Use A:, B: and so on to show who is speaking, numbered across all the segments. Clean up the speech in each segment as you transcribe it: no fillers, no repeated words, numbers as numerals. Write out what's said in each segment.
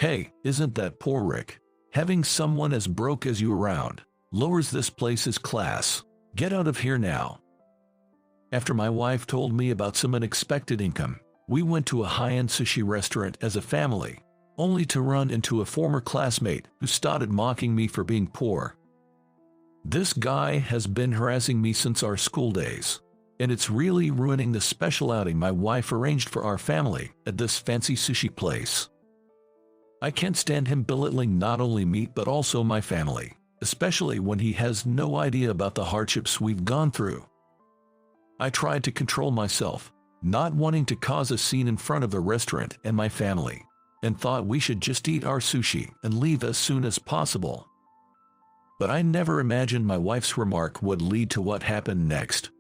A: Hey, isn't that poor Rick? Having someone as broke as you around lowers this place's class. Get out of here now. After my wife told me about some unexpected income, we went to a high-end sushi restaurant as a family, only to run into a former classmate who started mocking me for being poor. This guy has been harassing me since our school days, and it's really ruining the special outing my wife arranged for our family at this fancy sushi place. I can't stand him belittling not only me but also my family, especially when he has no idea about the hardships we've gone through. I tried to control myself, not wanting to cause a scene in front of the restaurant and my family, and thought we should just eat our sushi and leave as soon as possible. But I never imagined my wife's remark would lead to what happened next.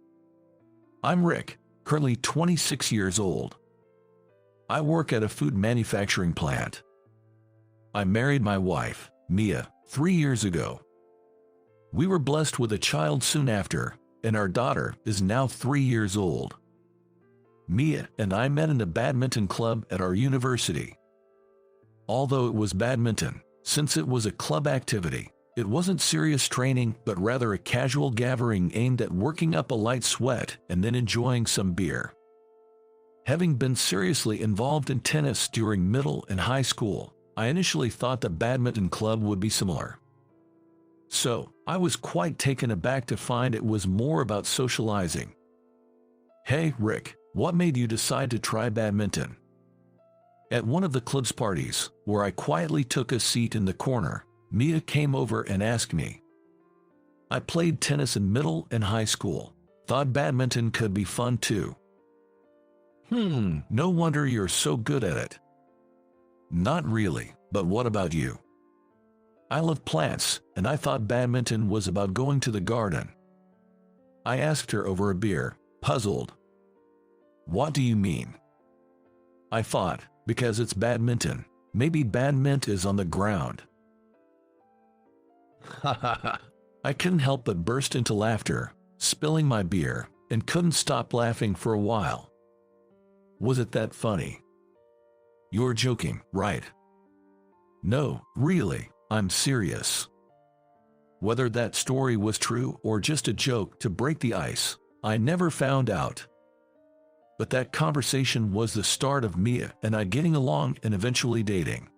A: I'm Rick, currently 26 years old. I work at a food manufacturing plant. I married my wife, Mia, 3 years ago. We were blessed with a child soon after, and our daughter is now 3 years old. Mia and I met in a badminton club at our university. Although it was badminton, since it was a club activity, it wasn't serious training but rather a casual gathering aimed at working up a light sweat and then enjoying some beer. Having been seriously involved in tennis during middle and high school, I initially thought the badminton club would be similar. So, I was quite taken aback to find it was more about socializing. Hey, Rick, what made you decide to try badminton? At one of the club's parties, where I quietly took a seat in the corner, Mia came over and asked me. I played tennis in middle and high school, thought badminton could be fun too. No wonder you're so good at it. Not really, but what about you? I love plants, and I thought badminton was about going to the garden. I asked her over a beer, puzzled. What do you mean? I thought, because it's badminton, maybe badminton is on the ground. Ha ha ha. I couldn't help but burst into laughter, spilling my beer, and couldn't stop laughing for a while. Was it that funny? You're joking, right? No, really, I'm serious. Whether that story was true or just a joke to break the ice, I never found out. But that conversation was the start of Mia and I getting along and eventually dating.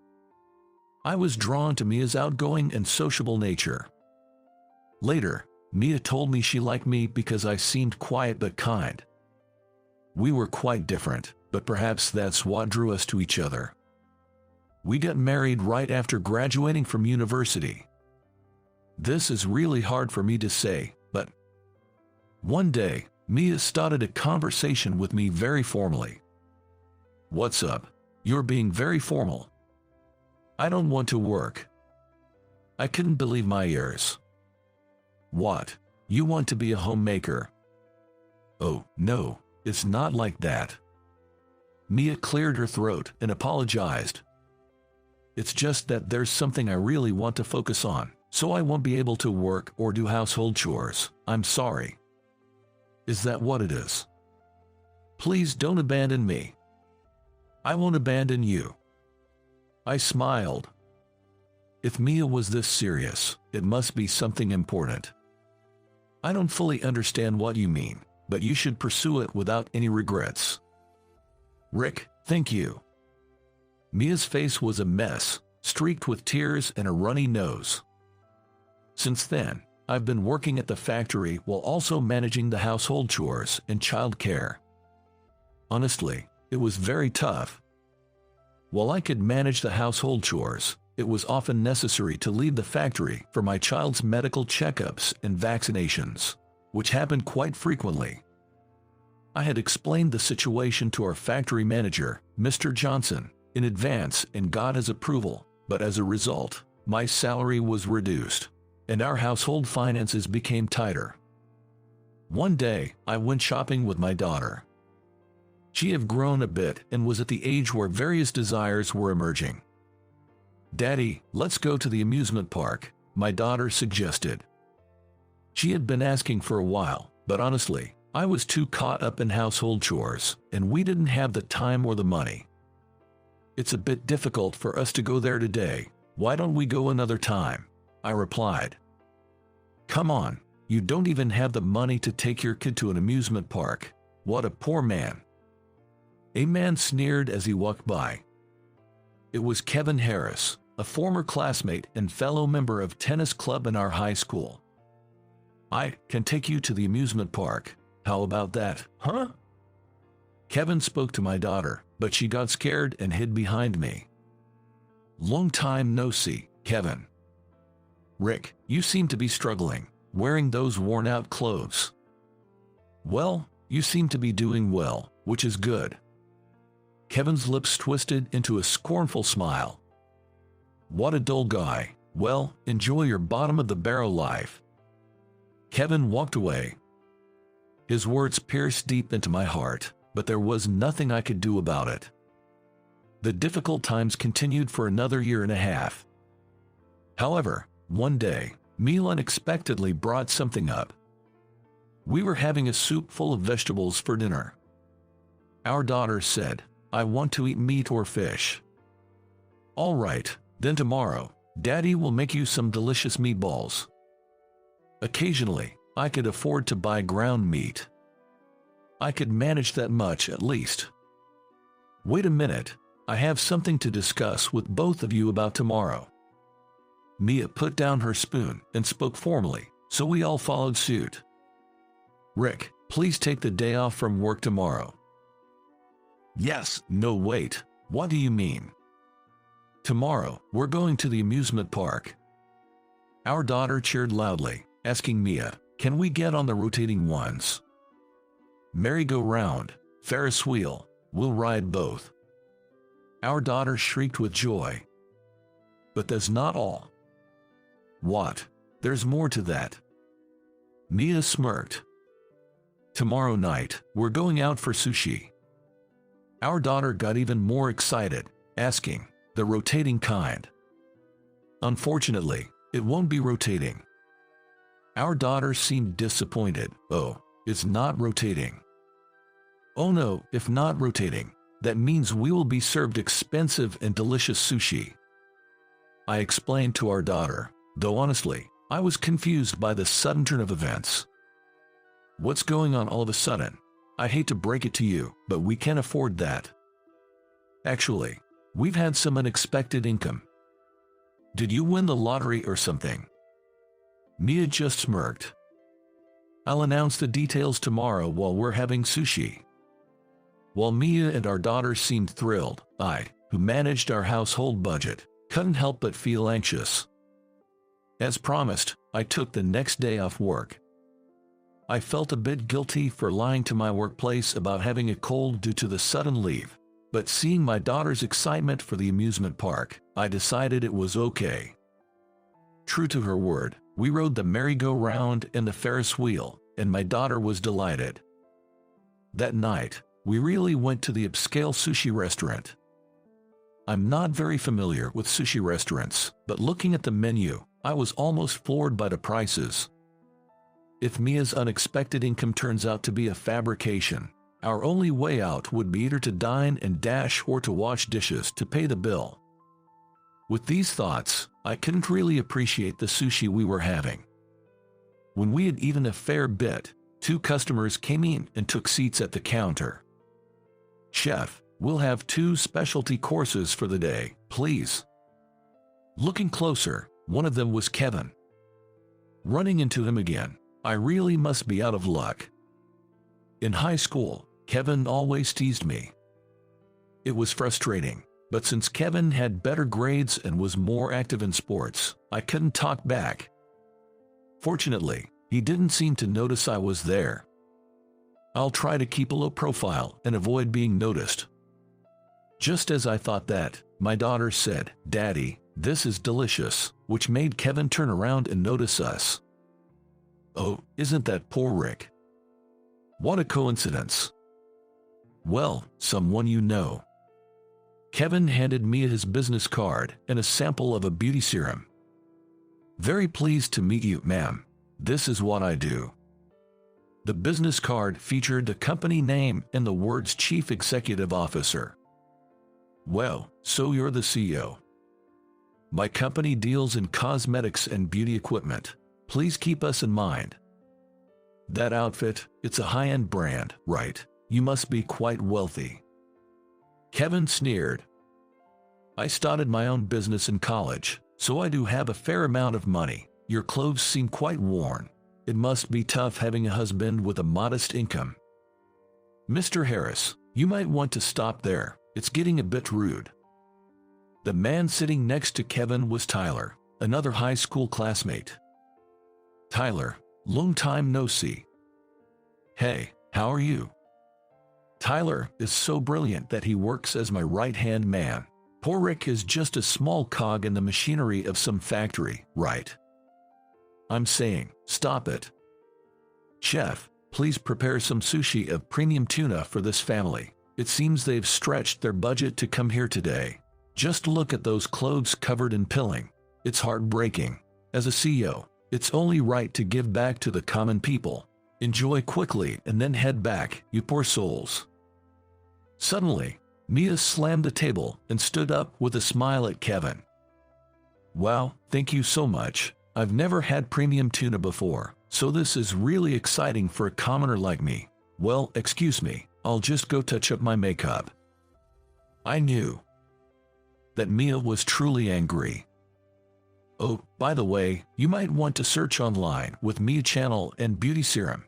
A: I was drawn to Mia's outgoing and sociable nature. Later, Mia told me she liked me because I seemed quiet but kind. We were quite different, but perhaps that's what drew us to each other. We got married right after graduating from university. This is really hard for me to say, but one day, Mia started a conversation with me very formally. What's up? You're being very formal. I don't want to work. I couldn't believe my ears. What? You want to be a homemaker? Oh, no, it's not like that. Mia cleared her throat and apologized. It's just that there's something I really want to focus on, so I won't be able to work or do household chores. I'm sorry. Is that what it is? Please don't abandon me. I won't abandon you. I smiled. If Mia was this serious, it must be something important. I don't fully understand what you mean, but you should pursue it without any regrets. Rick, thank you. Mia's face was a mess, streaked with tears and a runny nose. Since then, I've been working at the factory while also managing the household chores and child care. Honestly, it was very tough. While I could manage the household chores, it was often necessary to leave the factory for my child's medical checkups and vaccinations, which happened quite frequently. I had explained the situation to our factory manager, Mr. Johnson, in advance and got his approval, but as a result, my salary was reduced, and our household finances became tighter. One day, I went shopping with my daughter. She had grown a bit and was at the age where various desires were emerging. Daddy, let's go to the amusement park, my daughter suggested. She had been asking for a while, but honestly, I was too caught up in household chores, and we didn't have the time or the money. It's a bit difficult for us to go there today. Why don't we go another time? I replied. Come on, you don't even have the money to take your kid to an amusement park. What a poor man. A man sneered as he walked by. It was Kevin Harris, a former classmate and fellow member of tennis club in our high school. I can take you to the amusement park. How about that, huh? Kevin spoke to my daughter, but she got scared and hid behind me. Long time no see, Kevin. Rick, you seem to be struggling, wearing those worn-out clothes. Well, you seem to be doing well, which is good. Kevin's lips twisted into a scornful smile. What a dull guy. Well, enjoy your bottom-of-the-barrel life. Kevin walked away. His words pierced deep into my heart, but there was nothing I could do about it. The difficult times continued for another year and a half. However, one day, Mila unexpectedly brought something up. We were having a soup full of vegetables for dinner. Our daughter said, I want to eat meat or fish. All right, then tomorrow, Daddy will make you some delicious meatballs. Occasionally, I could afford to buy ground meat. I could manage that much at least. Wait a minute, I have something to discuss with both of you about tomorrow. Mia put down her spoon and spoke formally, so we all followed suit. Rick, please take the day off from work tomorrow. Yes, no wait, what do you mean? Tomorrow, we're going to the amusement park. Our daughter cheered loudly, asking Mia, can we get on the rotating ones? Merry-go-round, Ferris wheel, we'll ride both. Our daughter shrieked with joy. But that's not all. What? There's more to that. Mia smirked. Tomorrow night, we're going out for sushi. Our daughter got even more excited, asking, the rotating kind. Unfortunately, it won't be rotating. Our daughter seemed disappointed. Oh, it's not rotating. Oh no, if not rotating, that means we will be served expensive and delicious sushi. I explained to our daughter, though honestly, I was confused by the sudden turn of events. What's going on all of a sudden? I hate to break it to you, but we can't afford that. Actually, we've had some unexpected income. Did you win the lottery or something? Mia just smirked. I'll announce the details tomorrow while we're having sushi. While Mia and our daughter seemed thrilled, I, who managed our household budget, couldn't help but feel anxious. As promised, I took the next day off work. I felt a bit guilty for lying to my workplace about having a cold due to the sudden leave, but seeing my daughter's excitement for the amusement park, I decided it was okay. True to her word, we rode the merry-go-round and the Ferris wheel, and my daughter was delighted. That night, we really went to the upscale sushi restaurant. I'm not very familiar with sushi restaurants, but looking at the menu, I was almost floored by the prices. If Mia's unexpected income turns out to be a fabrication, our only way out would be either to dine and dash or to wash dishes to pay the bill. With these thoughts, I couldn't really appreciate the sushi we were having. When we had eaten a fair bit, 2 customers came in and took seats at the counter. Chef, we'll have 2 specialty courses for the day, please. Looking closer, one of them was Kevin. Running into him again, I really must be out of luck. In high school, Kevin always teased me. It was frustrating, but since Kevin had better grades and was more active in sports, I couldn't talk back. Fortunately, he didn't seem to notice I was there. I'll try to keep a low profile and avoid being noticed. Just as I thought that, my daughter said, "Daddy, this is delicious," which made Kevin turn around and notice us. Oh, isn't that poor Rick? What a coincidence. Well, someone you know. Kevin handed me his business card and a sample of a beauty serum. Very pleased to meet you, ma'am. This is what I do. The business card featured the company name and the words Chief Executive Officer. Well, So you're the CEO. My company deals in cosmetics and beauty equipment. Please keep us in mind. That outfit, it's a high-end brand, right? You must be quite wealthy. Kevin sneered. I started my own business in college, so I do have a fair amount of money. Your clothes seem quite worn. It must be tough having a husband with a modest income. Mr. Harris, you might want to stop there. It's getting a bit rude. The man sitting next to Kevin was Tyler, another high school classmate. Tyler, long time no see. Hey, how are you? Tyler is so brilliant that he works as my right-hand man. Poor Rick is just a small cog in the machinery of some factory, right? I'm saying, stop it. Chef, please prepare some sushi of premium tuna for this family. It seems they've stretched their budget to come here today. Just look at those clothes covered in pilling. It's heartbreaking. As a CEO, it's only right to give back to the common people. Enjoy quickly and then head back, you poor souls. Suddenly, Mia slammed the table and stood up with a smile at Kevin. Wow, thank you so much. I've never had premium tuna before, so this is really exciting for a commoner like me. Well, excuse me, I'll just go touch up my makeup. I knew that Mia was truly angry. Oh, by the way, you might want to search online with Mia Channel and Beauty Serum.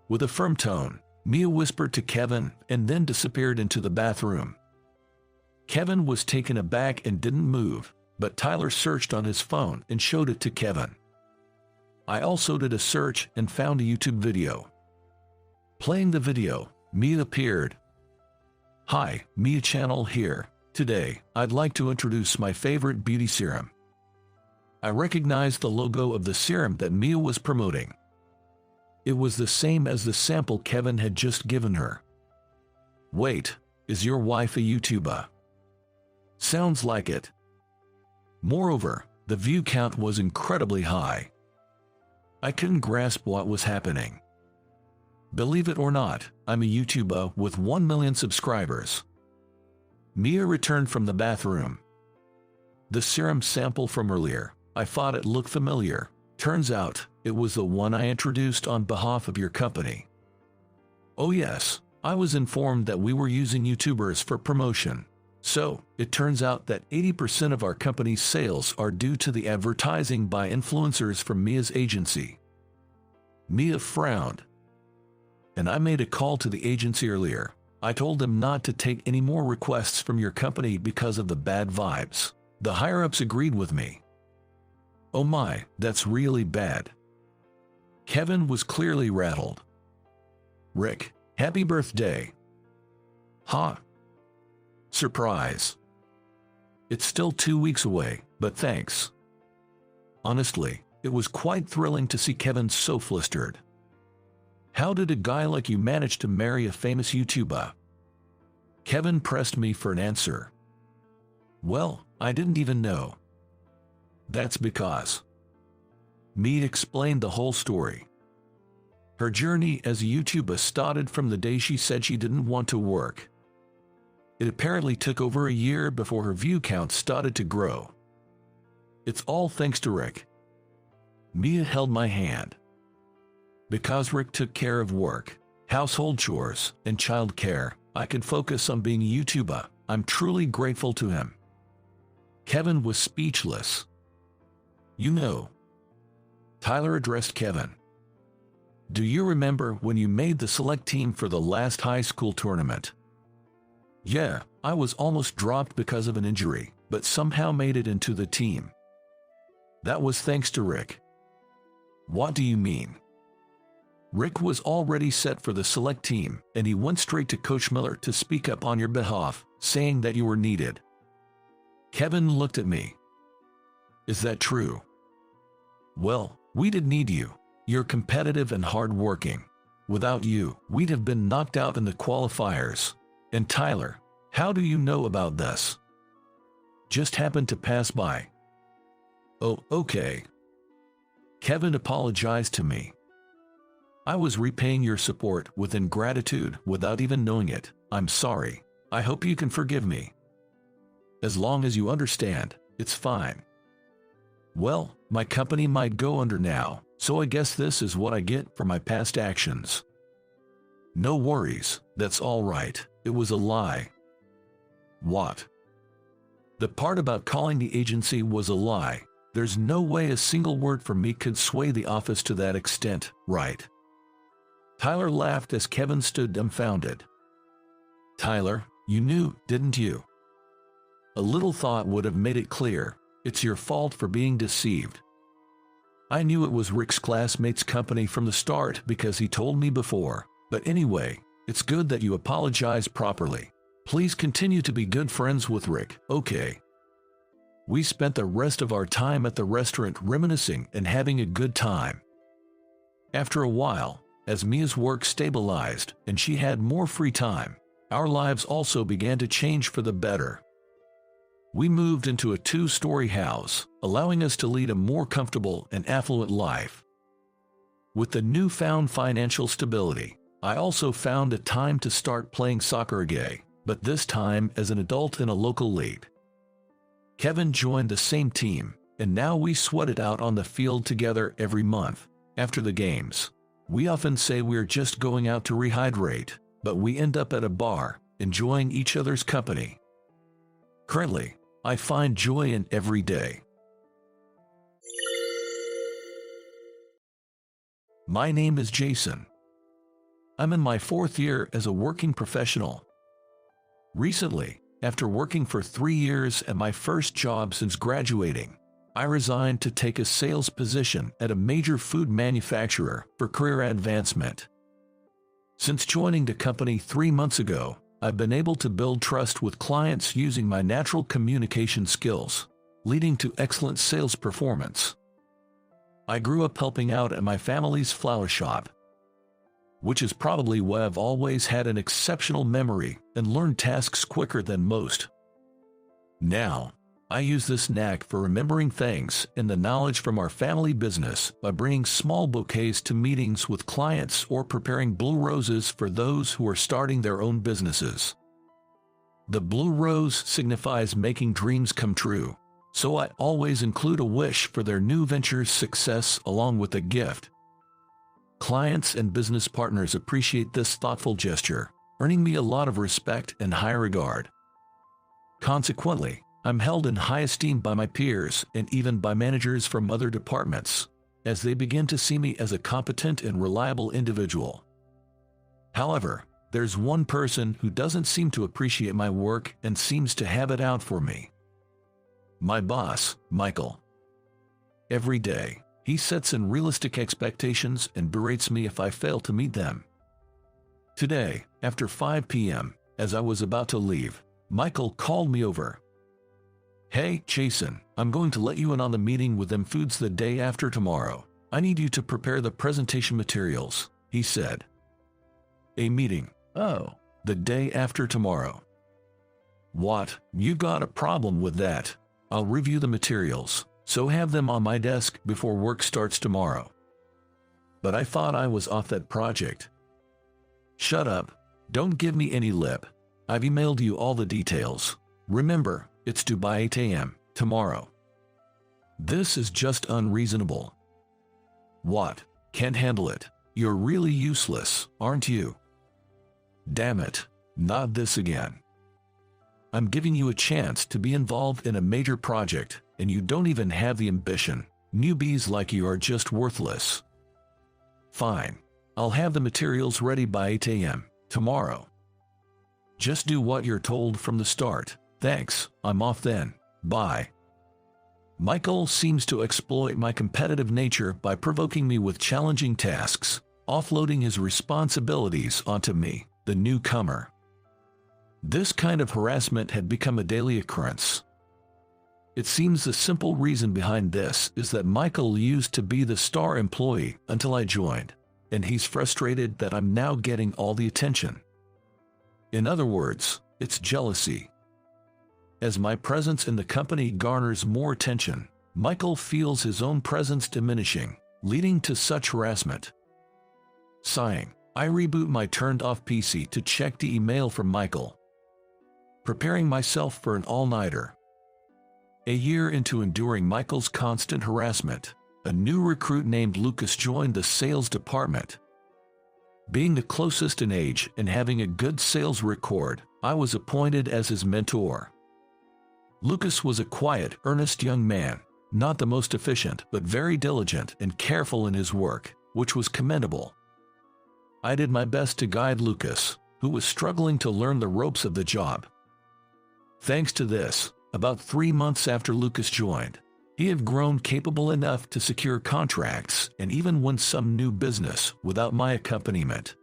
A: With a firm tone, Mia whispered to Kevin and then disappeared into the bathroom. Kevin was taken aback and didn't move, but Tyler searched on his phone and showed it to Kevin. I also did a search and found a YouTube video. Playing the video, Mia appeared. Hi, Mia Channel here. Today, I'd like to introduce my favorite beauty serum. I recognized the logo of the serum that Mia was promoting. It was the same as the sample Kevin had just given her. Wait, is your wife a YouTuber? Sounds like it. Moreover, the view count was incredibly high. I couldn't grasp what was happening. Believe it or not, I'm a YouTuber with 1 million subscribers. Mia returned from the bathroom. The serum sample from earlier, I thought it looked familiar. Turns out, it was the one I introduced on behalf of your company. Oh yes, I was informed that we were using YouTubers for promotion. So, it turns out that 80% of our company's sales are due to the advertising by influencers from Mia's agency. Mia frowned. And I made a call to the agency earlier. I told them not to take any more requests from your company because of the bad vibes. The higher-ups agreed with me. Oh my, that's really bad. Kevin was clearly rattled. Rick, happy birthday. Ha! Surprise. It's still 2 weeks away, but thanks. Honestly, it was quite thrilling to see Kevin so flustered. How did a guy like you manage to marry a famous YouTuber? Kevin pressed me for an answer. Well, I didn't even know. That's because Mia explained the whole story. Her journey as a YouTuber started from the day she said she didn't want to work. It apparently took over a year before her view count started to grow. It's all thanks to Rick. Mia held my hand. Because Rick took care of work, household chores, and child care, I could focus on being a YouTuber. I'm truly grateful to him. Kevin was speechless. You know, Tyler addressed Kevin. Do you remember when you made the select team for the last high school tournament? Yeah, I was almost dropped because of an injury, but somehow made it into the team. That was thanks to Rick. What do you mean? Rick was already set for the select team, and he went straight to Coach Miller to speak up on your behalf, saying that you were needed. Kevin looked at me. Is that true? Well, we did need you. You're competitive and hardworking. Without you, we'd have been knocked out in the qualifiers. And Tyler, how do you know about this? Just happened to pass by. Oh, okay. Kevin apologized to me. I was repaying your support with ingratitude without even knowing it. I'm sorry. I hope you can forgive me. As long as you understand, it's fine. Well, my company might go under now, so I guess this is what I get for my past actions. No worries, that's all right, it was a lie. What? The part about calling the agency was a lie. There's no way a single word from me could sway the office to that extent, right? Tyler laughed as Kevin stood dumbfounded. Tyler, you knew, didn't you? A little thought would have made it clear. It's your fault for being deceived. I knew it was Rick's classmate's company from the start because he told me before. But anyway, it's good that you apologized properly. Please continue to be good friends with Rick, okay? We spent the rest of our time at the restaurant reminiscing and having a good time. After a while, as Mia's work stabilized and she had more free time, our lives also began to change for the better. We moved into a 2-story house, allowing us to lead a more comfortable and affluent life. With the newfound financial stability, I also found a time to start playing soccer again, but this time as an adult in a local league. Kevin joined the same team, and now we sweat it out on the field together every month. After the games, we often say we're just going out to rehydrate, but we end up at a bar, enjoying each other's company. Currently, I find joy in every day. My name is Jason. I'm in my 4th year as a working professional. Recently, after working for 3 years at my first job since graduating, I resigned to take a sales position at a major food manufacturer for career advancement. Since joining the company 3 months ago, I've been able to build trust with clients using my natural communication skills, leading to excellent sales performance. I grew up helping out at my family's flower shop, which is probably why I've always had an exceptional memory and learned tasks quicker than most. Now, I use this knack for remembering things and the knowledge from our family business by bringing small bouquets to meetings with clients or preparing blue roses for those who are starting their own businesses. The blue rose signifies making dreams come true, so I always include a wish for their new venture's success along with a gift. Clients and business partners appreciate this thoughtful gesture, earning me a lot of respect and high regard. Consequently, I'm held in high esteem by my peers and even by managers from other departments, as they begin to see me as a competent and reliable individual. However, there's one person who doesn't seem to appreciate my work and seems to have it out for me. My boss, Michael. Every day, he sets unrealistic expectations and berates me if I fail to meet them. Today, after 5 p.m., as I was about to leave, Michael called me over. Hey, Jason, I'm going to let you in on the meeting with them foods the day after tomorrow. I need you to prepare the presentation materials, he said. A meeting? Oh, the day after tomorrow. What? You got a problem with that? I'll review the materials, so have them on my desk before work starts tomorrow. But I thought I was off that project. Shut up. Don't give me any lip. I've emailed you all the details. Remember, it's due by 8 a.m. tomorrow. This is just unreasonable. What? Can't handle it. You're really useless, aren't you? Damn it, not this again. I'm giving you a chance to be involved in a major project, and you don't even have the ambition. Newbies like you are just worthless. Fine. I'll have the materials ready by 8 a.m. tomorrow. Just do what you're told from the start. Thanks, I'm off then. Bye. Michael seems to exploit my competitive nature by provoking me with challenging tasks, offloading his responsibilities onto me, the newcomer. This kind of harassment had become a daily occurrence. It seems the simple reason behind this is that Michael used to be the star employee until I joined, and he's frustrated that I'm now getting all the attention. In other words, it's jealousy. As my presence in the company garners more attention, Michael feels his own presence diminishing, leading to such harassment. Sighing, I reboot my turned-off PC to check the email from Michael. preparing myself for an all-nighter. A year into enduring Michael's constant harassment, a new recruit named Lucas joined the sales department. Being the closest in age and having a good sales record, I was appointed as his mentor. Lucas was a quiet, earnest young man, not the most efficient but very diligent and careful in his work, which was commendable. I did my best to guide Lucas, who was struggling to learn the ropes of the job. Thanks to this, about 3 months after Lucas joined, he had grown capable enough to secure contracts and even win some new business without my accompaniment.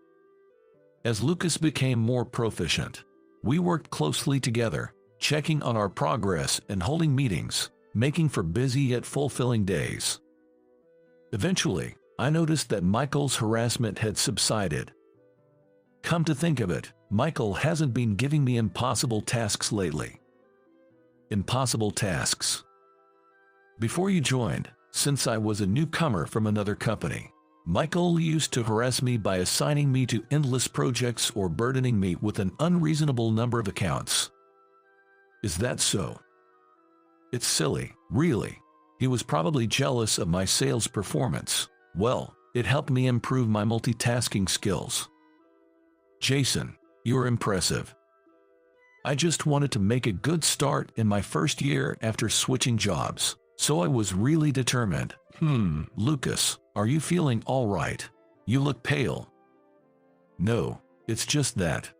A: As Lucas became more proficient, we worked closely together, checking on our progress and holding meetings, making for busy yet fulfilling days. Eventually, I noticed that Michael's harassment had subsided. Come to think of it, Michael hasn't been giving me impossible tasks lately. Impossible tasks. Before you joined, since I was a newcomer from another company, Michael used to harass me by assigning me to endless projects or burdening me with an unreasonable number of accounts. Is that so? It's silly, really. He was probably jealous of my sales performance. Well, it helped me improve my multitasking skills. Jason, you're impressive. I just wanted to make a good start in my first year after switching jobs, so I was really determined. Lucas, are you feeling all right? You look pale. No, it's just that.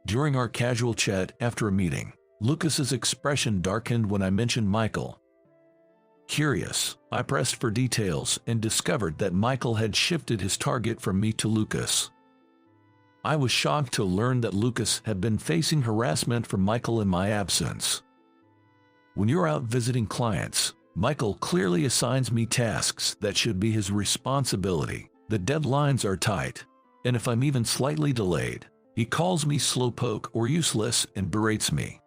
A: During our casual chat after a meeting, Lucas's expression darkened when I mentioned Michael. Curious, I pressed for details and discovered that Michael had shifted his target from me to Lucas. I was shocked to learn that Lucas had been facing harassment from Michael in my absence. When you're out visiting clients, Michael clearly assigns me tasks that should be his responsibility. The deadlines are tight, and if I'm even slightly delayed, he calls me slowpoke or useless and berates me.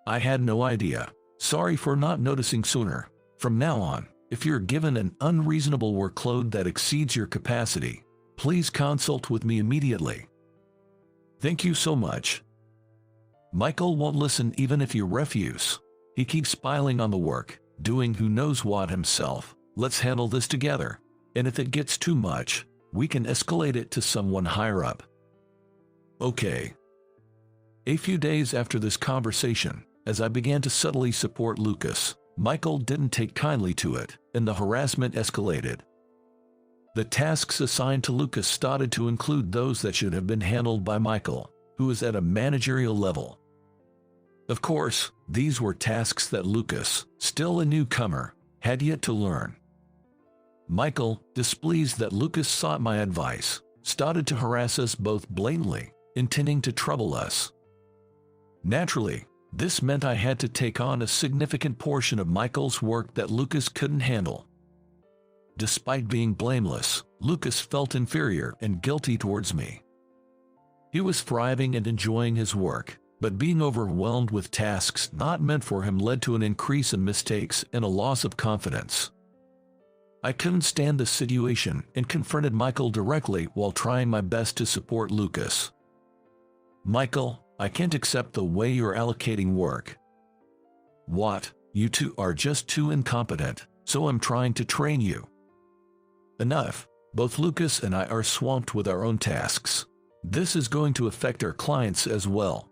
A: I had no idea. Sorry for not noticing sooner. From now on, if you're given an unreasonable workload that exceeds your capacity, please consult with me immediately. Thank you so much. Michael won't listen even if you refuse. He keeps piling on the work, doing who knows what himself. Let's handle this together. And if it gets too much, we can escalate it to someone higher up. Okay. A few days after this conversation, as I began to subtly support Lucas, Michael didn't take kindly to it, and the harassment escalated. The tasks assigned to Lucas started to include those that should have been handled by Michael, who is at a managerial level. Of course, these were tasks that Lucas, still a newcomer, had yet to learn. Michael, displeased that Lucas sought my advice, started to harass us both blatantly, intending to trouble us. Naturally, this meant I had to take on a significant portion of Michael's work that Lucas couldn't handle. Despite being blameless, Lucas felt inferior and guilty towards me. He was thriving and enjoying his work, but being overwhelmed with tasks not meant for him led to an increase in mistakes and a loss of confidence. I couldn't stand the situation and confronted Michael directly while trying my best to support Lucas. Michael, I can't accept the way you're allocating work. What? You two are just too incompetent, so I'm trying to train you. Enough. Both Lucas and I are swamped with our own tasks. This is going to affect our clients as well.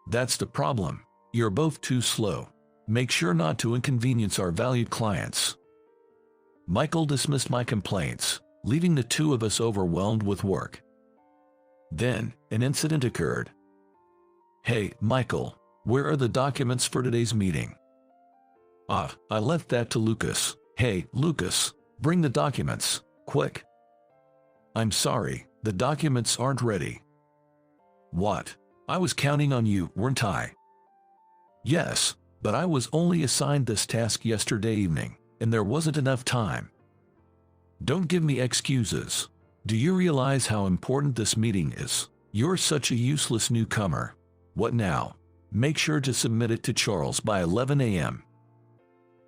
A: That's the problem. You're both too slow. Make sure not to inconvenience our valued clients. Michael dismissed my complaints, leaving the two of us overwhelmed with work. Then, an incident occurred. Hey, Michael, where are the documents for today's meeting? I left that to Lucas. Hey, Lucas, bring the documents, quick. I'm sorry, the documents aren't ready. What? I was counting on you, weren't I? Yes, but I was only assigned this task yesterday evening, and there wasn't enough time. Don't give me excuses. Do you realize how important this meeting is? You're such a useless newcomer. What now? Make sure to submit it to Charles by 11 a.m.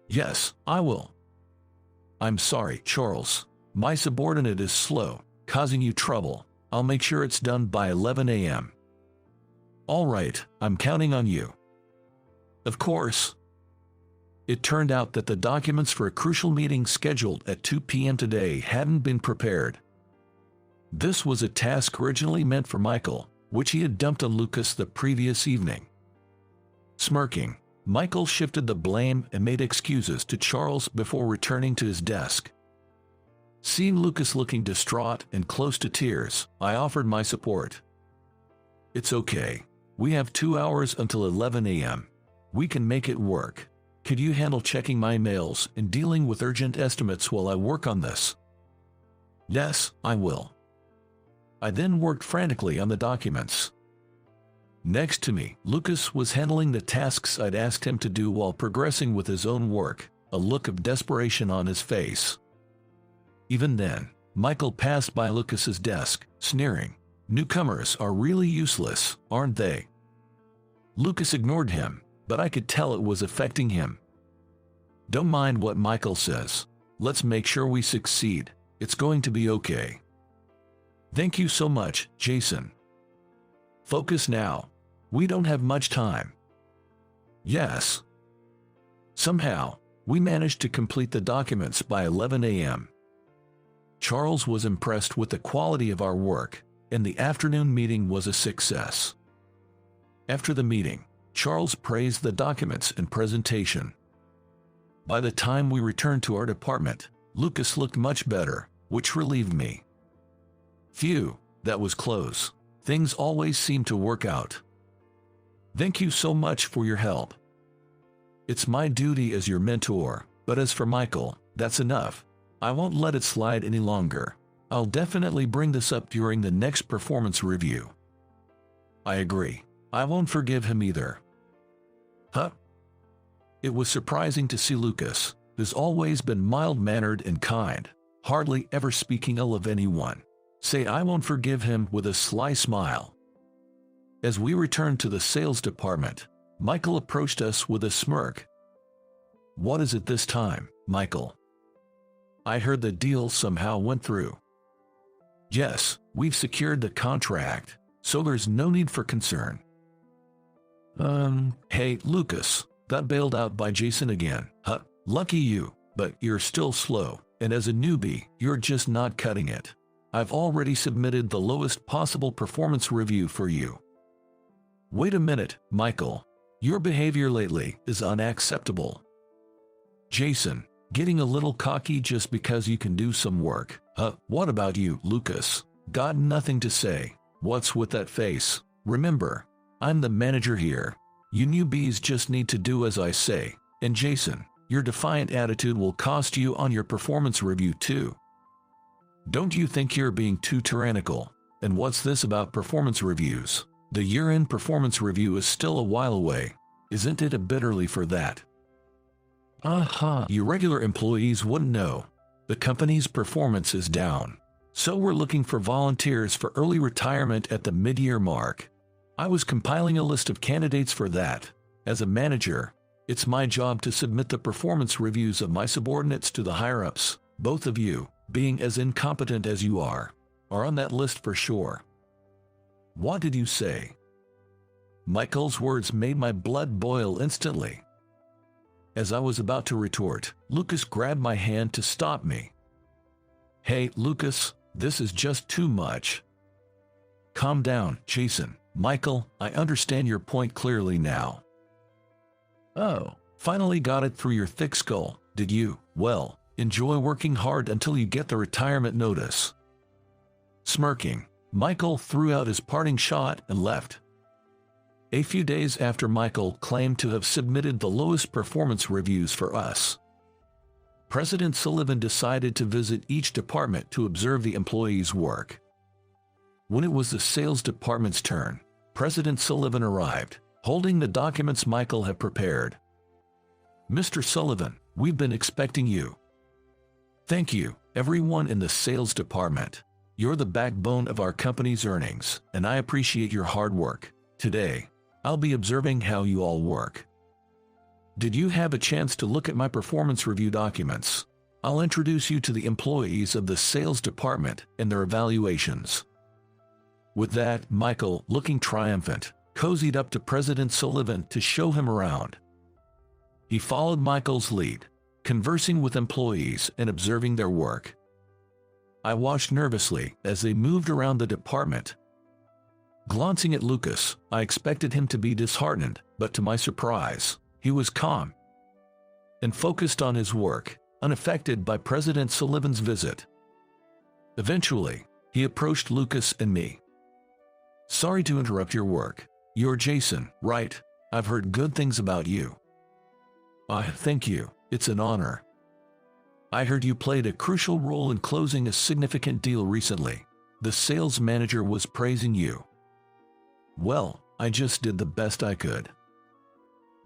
A: Yes, I will. I'm sorry, Charles. My subordinate is slow, causing you trouble. I'll make sure it's done by 11 a.m. All right, I'm counting on you. Of course. It turned out that the documents for a crucial meeting scheduled at 2 p.m. today hadn't been prepared. This was a task originally meant for Michael, which he had dumped on Lucas the previous evening. Smirking, Michael shifted the blame and made excuses to Charles before returning to his desk. Seeing Lucas looking distraught and close to tears, I offered my support. It's okay. We have 2 hours until 11 a.m. We can make it work. Could you handle checking my mails and dealing with urgent estimates while I work on this? Yes, I will. I then worked frantically on the documents. Next to me, Lucas was handling the tasks I'd asked him to do while progressing with his own work, a look of desperation on his face. Even then, Michael passed by Lucas's desk, sneering. Newcomers are really useless, aren't they? Lucas ignored him, but I could tell it was affecting him. Don't mind what Michael says. Let's make sure we succeed. It's going to be okay. Thank you so much, Jason. Focus now. We don't have much time. Yes. Somehow, we managed to complete the documents by 11 a.m. Charles was impressed with the quality of our work, and the afternoon meeting was a success. After the meeting, Charles praised the documents and presentation. By the time we returned to our department, Lucas looked much better, which relieved me. Phew, that was close. Things always seem to work out. Thank you so much for your help. It's my duty as your mentor, but as for Michael, that's enough. I won't let it slide any longer. I'll definitely bring this up during the next performance review. I agree. I won't forgive him either. Huh? It was surprising to see Lucas, who's always been mild-mannered and kind, hardly ever speaking ill of anyone, say I won't forgive him with a sly smile. As we returned to the sales department, Michael approached us with a smirk. What is it this time, Michael? I heard the deal somehow went through. Yes, we've secured the contract, so there's no need for concern. Hey, Lucas, got bailed out by Jason again. Huh, lucky you, but you're still slow, and as a newbie, you're just not cutting it. I've already submitted the lowest possible performance review for you. Wait a minute, Michael. Your behavior lately is unacceptable. Jason, getting a little cocky just because you can do some work. What about you, Lucas? Got nothing to say. What's with that face? Remember, I'm the manager here. You newbies just need to do as I say. And Jason, your defiant attitude will cost you on your performance review too. Don't you think you're being too tyrannical? And what's this about performance reviews? The year-end performance review is still a while away. Isn't it a bit early for that? You regular employees wouldn't know. The company's performance is down. So we're looking for volunteers for early retirement at the mid-year mark. I was compiling a list of candidates for that. As a manager, it's my job to submit the performance reviews of my subordinates to the higher-ups. Both of you, being as incompetent as you are on that list for sure. What did you say? Michael's words made my blood boil instantly. As I was about to retort, Lucas grabbed my hand to stop me. Hey, Lucas, this is just too much. Calm down, Jason. Michael, I understand your point clearly now. Oh, finally got it through your thick skull, did you? Well, enjoy working hard until you get the retirement notice. Smirking, Michael threw out his parting shot and left. A few days after Michael claimed to have submitted the lowest performance reviews for us, President Sullivan decided to visit each department to observe the employees' work. When it was the sales department's turn, President Sullivan arrived, holding the documents Michael had prepared. Mr. Sullivan, we've been expecting you. Thank you, everyone in the sales department. You're the backbone of our company's earnings, and I appreciate your hard work. Today, I'll be observing how you all work. Did you have a chance to look at my performance review documents? I'll introduce you to the employees of the sales department and their evaluations. With that, Michael, looking triumphant, cozied up to President Sullivan to show him around. He followed Michael's lead, conversing with employees and observing their work. I watched nervously as they moved around the department. Glancing at Lucas, I expected him to be disheartened, but to my surprise, he was calm and focused on his work, unaffected by President Sullivan's visit. Eventually, he approached Lucas and me. "Sorry to interrupt your work. You're Jason, right? I've heard good things about you." Thank you. It's an honor. I heard you played a crucial role in closing a significant deal recently. The sales manager was praising you." "Well, I just did the best I could."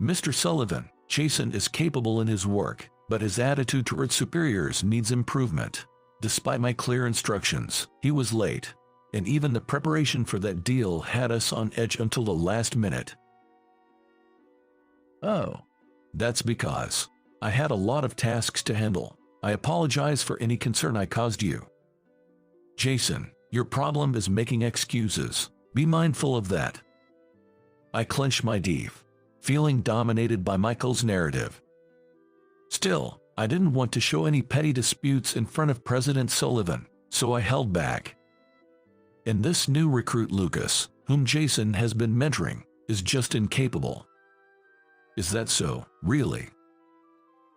A: "Mr. Sullivan, Jason is capable in his work, but his attitude toward superiors needs improvement. Despite my clear instructions, he was late, and even the preparation for that deal had us on edge until the last minute." "Oh, that's because I had a lot of tasks to handle. I apologize for any concern I caused you." "Jason, your problem is making excuses. Be mindful of that." I clenched my teeth, feeling dominated by Michael's narrative. Still, I didn't want to show any petty disputes in front of President Sullivan, so I held back. "And this new recruit Lucas, whom Jason has been mentoring, is just incapable." "Is that so, really?"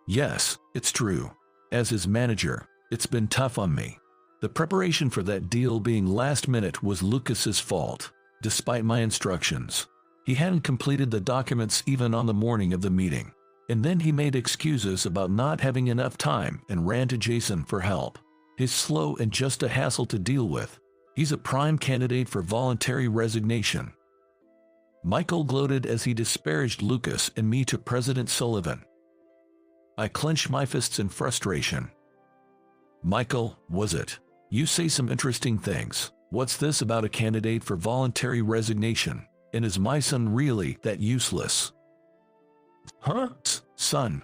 A: "Yes, it's true. As his manager, it's been tough on me. The preparation for that deal being last minute was Lucas's fault, despite my instructions. He hadn't completed the documents even on the morning of the meeting. And then he made excuses about not having enough time and ran to Jason for help. He's slow and just a hassle to deal with. He's a prime candidate for voluntary resignation." Michael gloated as he disparaged Lucas and me to President Sullivan. I clenched my fists in frustration. "Michael, was it? You say some interesting things. What's this about a candidate for voluntary resignation? And is my son really that useless?" "Huh? Son?"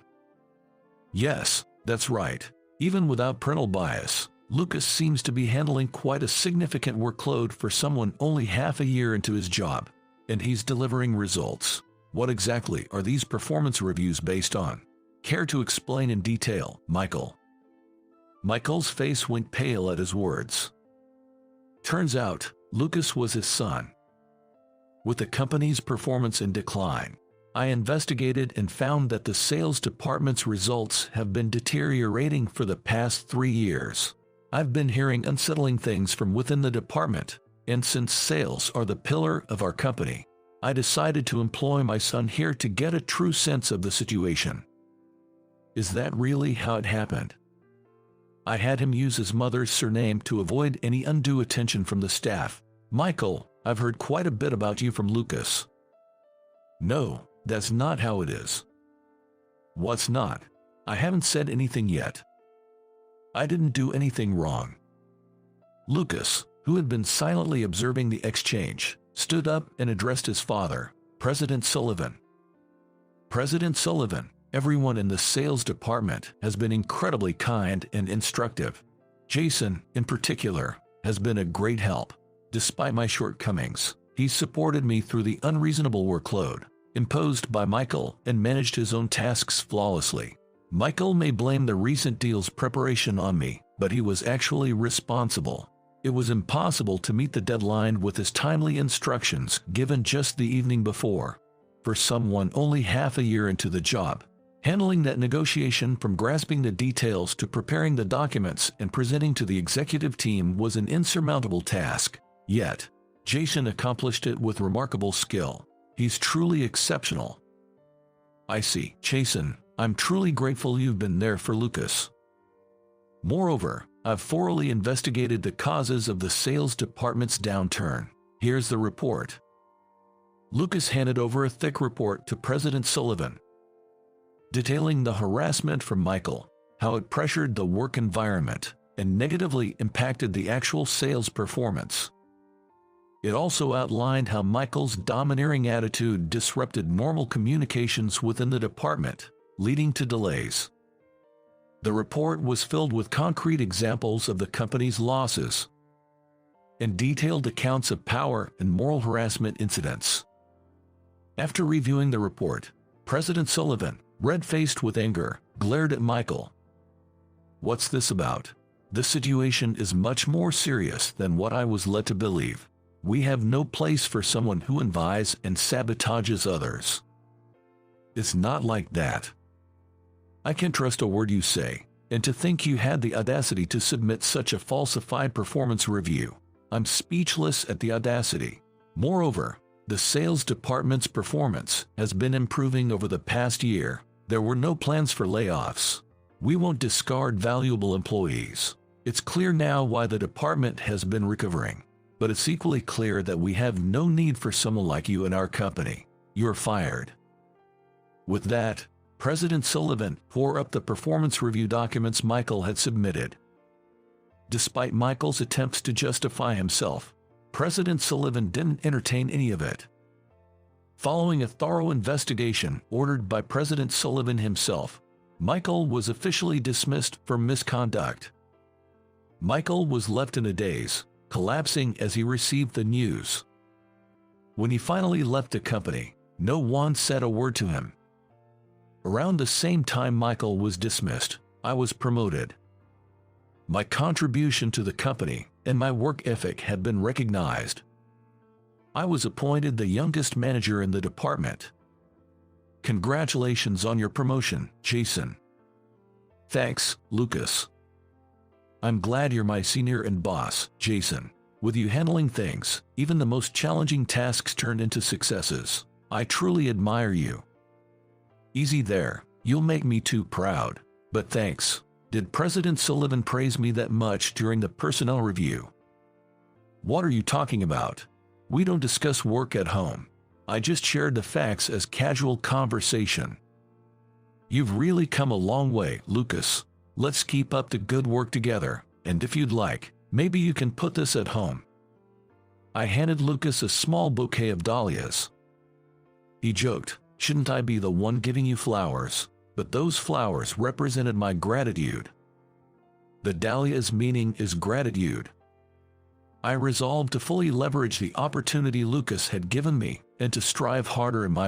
A: "Yes, that's right. Even without parental bias, Lucas seems to be handling quite a significant workload for someone only half a year into his job. And he's delivering results. What exactly are these performance reviews based on? Care to explain in detail, Michael?" Michael's face went pale at his words. Turns out, Lucas was his son. With the company's performance in decline, I investigated and found that the sales department's results have been deteriorating for the past 3 years. I've been hearing unsettling things from within the department, and since sales are the pillar of our company, I decided to employ my son here to get a true sense of the situation. "Is that really how it happened?" I had him use his mother's surname to avoid any undue attention from the staff. "Michael, I've heard quite a bit about you from Lucas." "No, that's not how it is." "What's not?" "I haven't said anything yet. I didn't do anything wrong." Lucas, who had been silently observing the exchange, stood up and addressed his father, President Sullivan. "President Sullivan, everyone in the sales department has been incredibly kind and instructive. Jason, in particular, has been a great help. Despite my shortcomings, he's supported me through the unreasonable workload imposed by Michael and managed his own tasks flawlessly. Michael may blame the recent deal's preparation on me, but he was actually responsible. It was impossible to meet the deadline with his timely instructions given just the evening before. For someone only half a year into the job, handling that negotiation from grasping the details to preparing the documents and presenting to the executive team was an insurmountable task. Yet, Jason accomplished it with remarkable skill. He's truly exceptional." "I see, Jason. I'm truly grateful you've been there for Lucas. Moreover, I've thoroughly investigated the causes of the sales department's downturn. Here's the report." Lucas handed over a thick report to President Sullivan, detailing the harassment from Michael, how it pressured the work environment, and negatively impacted the actual sales performance. It also outlined how Michael's domineering attitude disrupted normal communications within the department, leading to delays. The report was filled with concrete examples of the company's losses and detailed accounts of power and moral harassment incidents. After reviewing the report, President Sullivan, red-faced with anger, glared at Michael. "What's this about? The situation is much more serious than what I was led to believe. We have no place for someone who envies and sabotages others. It's not like that. I can't trust a word you say, and to think you had the audacity to submit such a falsified performance review. I'm speechless at the audacity. Moreover, the sales department's performance has been improving over the past year. There were no plans for layoffs. We won't discard valuable employees. It's clear now why the department has been recovering. But it's equally clear that we have no need for someone like you in our company. You're fired." With that, President Sullivan tore up the performance review documents Michael had submitted. Despite Michael's attempts to justify himself, President Sullivan didn't entertain any of it. Following a thorough investigation ordered by President Sullivan himself, Michael was officially dismissed for misconduct. Michael was left in a daze, collapsing as he received the news. When he finally left the company, no one said a word to him. Around the same time Michael was dismissed, I was promoted. My contribution to the company and my work ethic had been recognized. I was appointed the youngest manager in the department. Congratulations on your promotion, Jason. Thanks, Lucas. I'm glad you're my senior and boss, Jason. With you handling things, even the most challenging tasks turned into successes. I truly admire you. Easy there, you'll make me too proud. But thanks. Did President Sullivan praise me that much during the personnel review? What are you talking about? We don't discuss work at home. I just shared the facts as casual conversation. You've really come a long way, Lucas. Let's keep up the good work together, and if you'd like, maybe you can put this at home. I handed Lucas a small bouquet of dahlias. He joked, shouldn't I be the one giving you flowers? But those flowers represented my gratitude. The dahlia's meaning is gratitude. I resolved to fully leverage the opportunity Lucas had given me and to strive harder in my